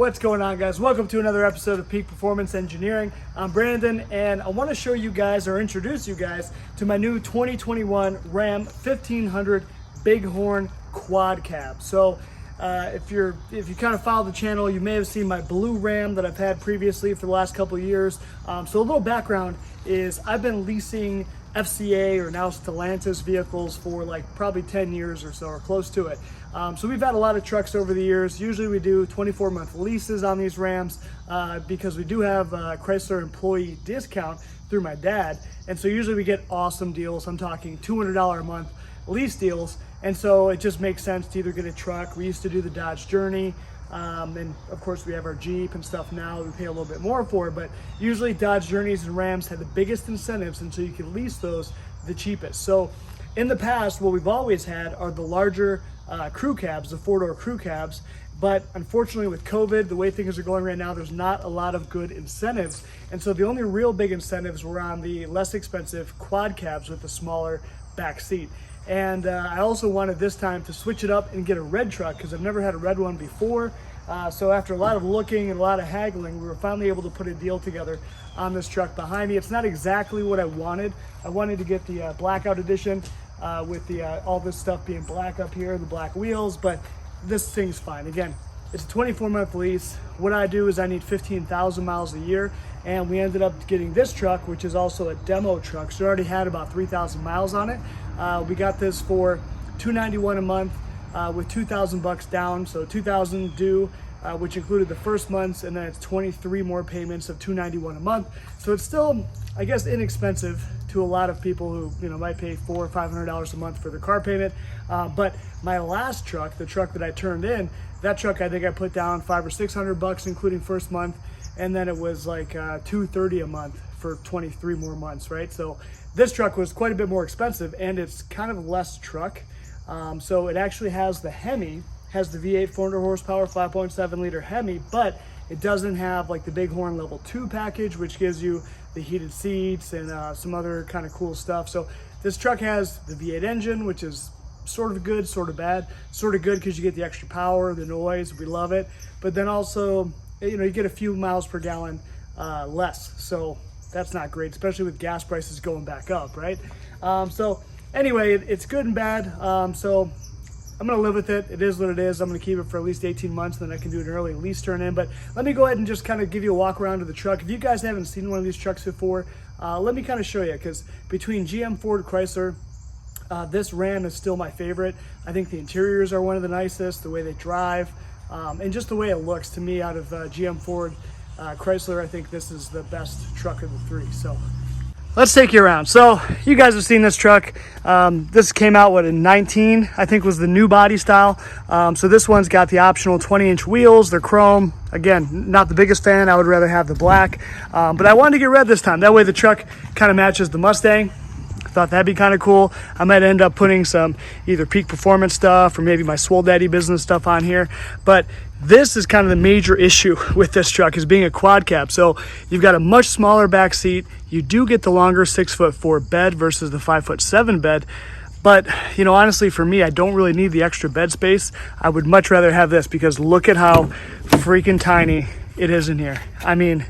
What's going on, guys? Welcome to another episode of Peak Performance Engineering. I'm Brandon, and I want to show you guys or introduce you guys to my new 2021 Ram 1500 Bighorn quad cab. So if you kind of follow the channel, you may have seen my blue Ram that I've had previously for the last couple of years. So a little background is I've been leasing FCA or now Stellantis vehicles for like probably 10 years or so, or close to it. So we've had a lot of trucks over the years. Usually we do 24-month leases on these Rams because we do have a Chrysler employee discount through my dad. And so usually we get awesome deals. I'm talking $200 a month lease deals. And so it just makes sense to either get a truck. We used to do the Dodge Journey. And of course we have our Jeep and stuff now we pay a little bit more for, but usually Dodge Journeys and Rams had the biggest incentives, and so you can lease those the cheapest. So in the past, what we've always had are the larger crew cabs, the four-door crew cabs, but unfortunately with COVID, the way things are going right now, there's not a lot of good incentives. And so the only real big incentives were on the less expensive quad cabs with the smaller back seat. And I also wanted this time to switch it up and get a red truck because I've never had a red one before. So after a lot of looking and a lot of haggling, we were finally able to put a deal together on this truck behind me. It's not exactly what I wanted. I wanted to get the blackout edition with the all this stuff being black up here, the black wheels, but this thing's fine. Again, it's a 24-month lease. What I do is I need 15,000 miles a year, and we ended up getting this truck, which is also a demo truck. So it already had about 3,000 miles on it. We got this for $291 a month with $2,000 down, so $2,000 due, which included the first month's, and then it's 23 more payments of $291 a month. So it's still, I guess, inexpensive to a lot of people who might pay $400 or $500 a month for their car payment. But my last truck, the truck that I turned in, that truck I think I put down $500 or $600 including first month, and then it was like $230 a month for 23 more months, right? So this truck was quite a bit more expensive, and it's kind of less truck. So it actually has the Hemi, has the V8 400 horsepower, 5.7 liter Hemi, but it doesn't have like the Bighorn level 2 package, which gives you the heated seats and some other kind of cool stuff. So this truck has the V8 engine, which is sort of good, sort of bad. Sort of good because you get the extra power, the noise, we love it. But then also, you get a few miles per gallon less. So that's not great, especially with gas prices going back up, right? So anyway, it's good and bad. So I'm gonna live with it. It is what it is. I'm gonna keep it for at least 18 months, and then I can do an early lease turn in. But let me go ahead and just kind of give you a walk around of the truck. If you guys haven't seen one of these trucks before, let me kind of show you, because between GM, Ford, Chrysler, this Ram is still my favorite. I think the interiors are one of the nicest, the way they drive, and just the way it looks to me out of GM, Ford, Chrysler. I think this is the best truck of the three. So let's take you around. So you guys have seen this truck. This came out, in 19, I think was the new body style. So this one's got the optional 20-inch wheels. They're chrome. Again, not the biggest fan. I would rather have the black. But I wanted to get red this time. That way the truck kind of matches the Mustang. Thought that'd be kind of cool. I might end up putting some either Peak Performance stuff or maybe my Swole Daddy business stuff on here. But this is kind of the major issue with this truck, is being a quad cab. So you've got a much smaller back seat. You do get the longer 6'4" bed versus the 5'7" bed. But honestly, for me, I don't really need the extra bed space. I would much rather have this, because look at how freaking tiny it is in here. I mean,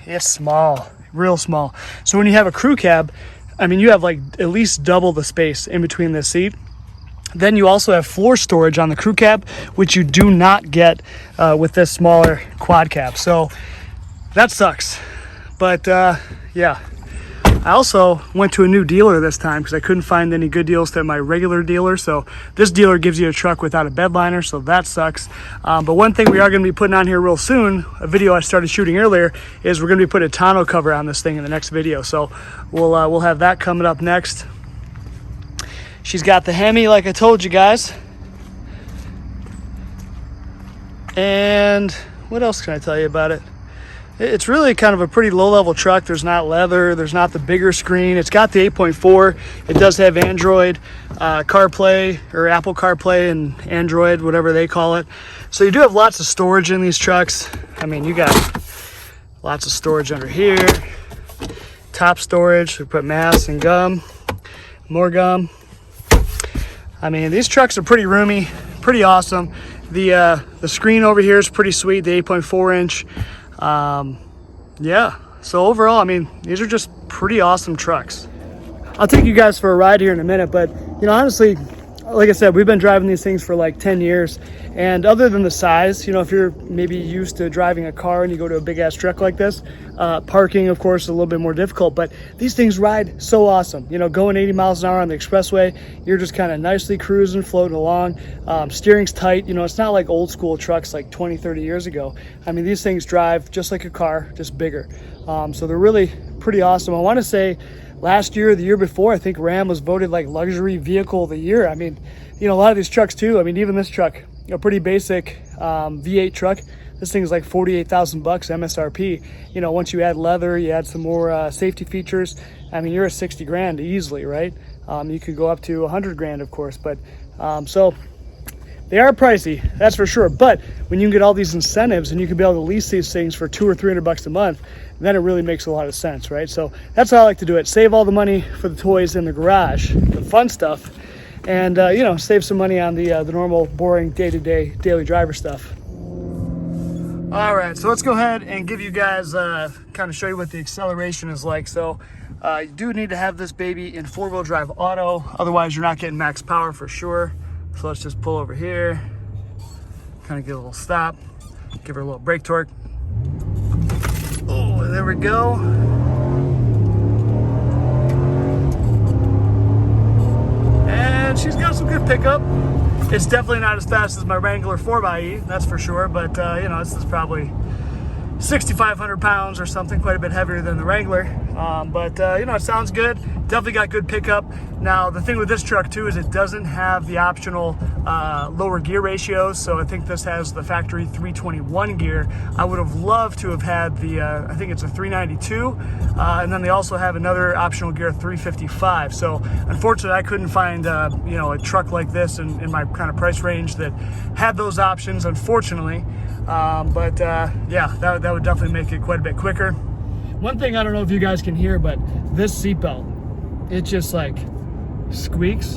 it's small, real small. So when you have a crew cab, you have like at least double the space in between the seat. Then you also have floor storage on the crew cab, which you do not get with this smaller quad cab. So that sucks. But yeah, I also went to a new dealer this time because I couldn't find any good deals at my regular dealer. So this dealer gives you a truck without a bed liner, so that sucks. But one thing we are going to be putting on here real soon, a video I started shooting earlier, is we're going to be putting a tonneau cover on this thing in the next video. So we'll have that coming up next. She's got the Hemi, like I told you guys. And what else can I tell you about it? It's really kind of a pretty low-level truck. There's not leather. There's not the bigger screen. It's got the 8.4. It does have Android CarPlay, or Apple CarPlay and Android, whatever they call it. So you do have lots of storage in these trucks. You got lots of storage under here. Top storage. We put masks and gum. More gum. These trucks are pretty roomy, pretty awesome. The screen over here is pretty sweet, the 8.4 inch. Yeah, so overall, I mean, these are just pretty awesome trucks. I'll take you guys for a ride here in a minute, but you know, honestly, like I said, we've been driving these things for like 10 years. And other than the size, you know, if you're maybe used to driving a car and you go to a big ass truck like this, parking, of course, is a little bit more difficult, but these things ride so awesome. You know, going 80 miles an hour on the expressway, you're just kind of nicely cruising, floating along. Steering's tight. You know, it's not like old school trucks like 20, 30 years ago. I mean, these things drive just like a car, just bigger. So they're really pretty awesome. I want to say last year or the year before, I think Ram was voted like luxury vehicle of the year. I mean, you know, a lot of these trucks too. I mean, even this truck, a pretty basic V8 truck. This thing is like 48,000 bucks MSRP. You know, once you add leather, you add some more safety features. I mean, you're at 60 grand easily, right? You could go up to 100 grand, of course. But so they are pricey, that's for sure. But when you can get all these incentives and you can be able to lease these things for $200 or $300 a month, then it really makes a lot of sense, right? So that's how I like to do it. Save all the money for the toys in the garage, the fun stuff, and you know, save some money on the normal, boring day-to-day daily driver stuff. All right, so let's go ahead and give you guys kind of show you what the acceleration is like. So you do need to have this baby in 4-wheel drive auto, otherwise you're not getting max power for sure. So let's just pull over here, kind of get a little stop, give her a little brake torque. Oh, there we go. And she's got some good pickup. It's definitely not as fast as my Wrangler 4xe, that's for sure, but you know, this is probably 6,500 pounds or something, quite a bit heavier than the Wrangler. But you know, it sounds good. Definitely got good pickup. Now, the thing with this truck too is it doesn't have the optional lower gear ratios. So I think this has the factory 321 gear. I would have loved to have had the, I think it's a 392. And then they also have another optional gear, 355. So unfortunately, I couldn't find, you know, a truck like this in my kind of price range that had those options, unfortunately. But yeah, that would definitely make it quite a bit quicker. One thing, I don't know if you guys can hear, but this seatbelt, it just like squeaks.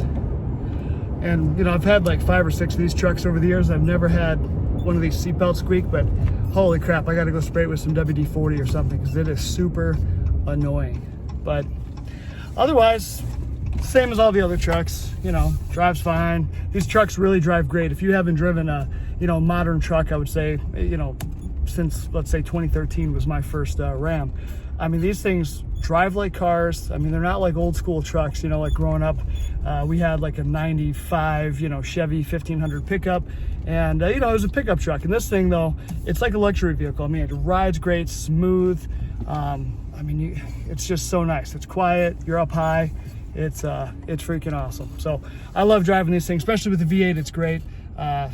And you know, I've had like 5 or 6 of these trucks over the years. I've never had one of these seatbelts squeak, but holy crap, I gotta go spray it with some WD-40 or something because it is super annoying. But otherwise, same as all the other trucks, you know, drives fine. These trucks really drive great. If you haven't driven a, you know, modern truck, I would say, you know, since let's say 2013 was my first Ram. I mean, these things drive like cars. I mean, they're not like old school trucks, you know, like growing up, we had like a 95, you know, Chevy 1500 pickup. And, you know, it was a pickup truck. And this thing though, it's like a luxury vehicle. I mean, it rides great, smooth. I mean, it's just so nice. It's quiet, you're up high. It's freaking awesome. So I love driving these things, especially with the V8. It's great.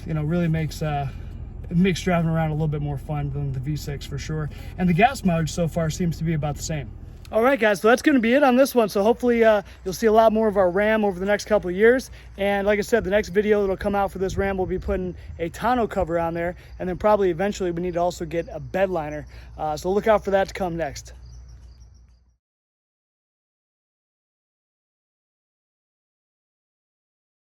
You know, really makes it makes driving around a little bit more fun than the V6 for sure. And the gas mileage so far seems to be about the same. All right, guys, so that's going to be it on this one. So hopefully you'll see a lot more of our Ram over the next couple of years. And like I said, the next video that'll come out for this Ram will be putting a tonneau cover on there. And then probably eventually we need to also get a bed liner. So look out for that to come next.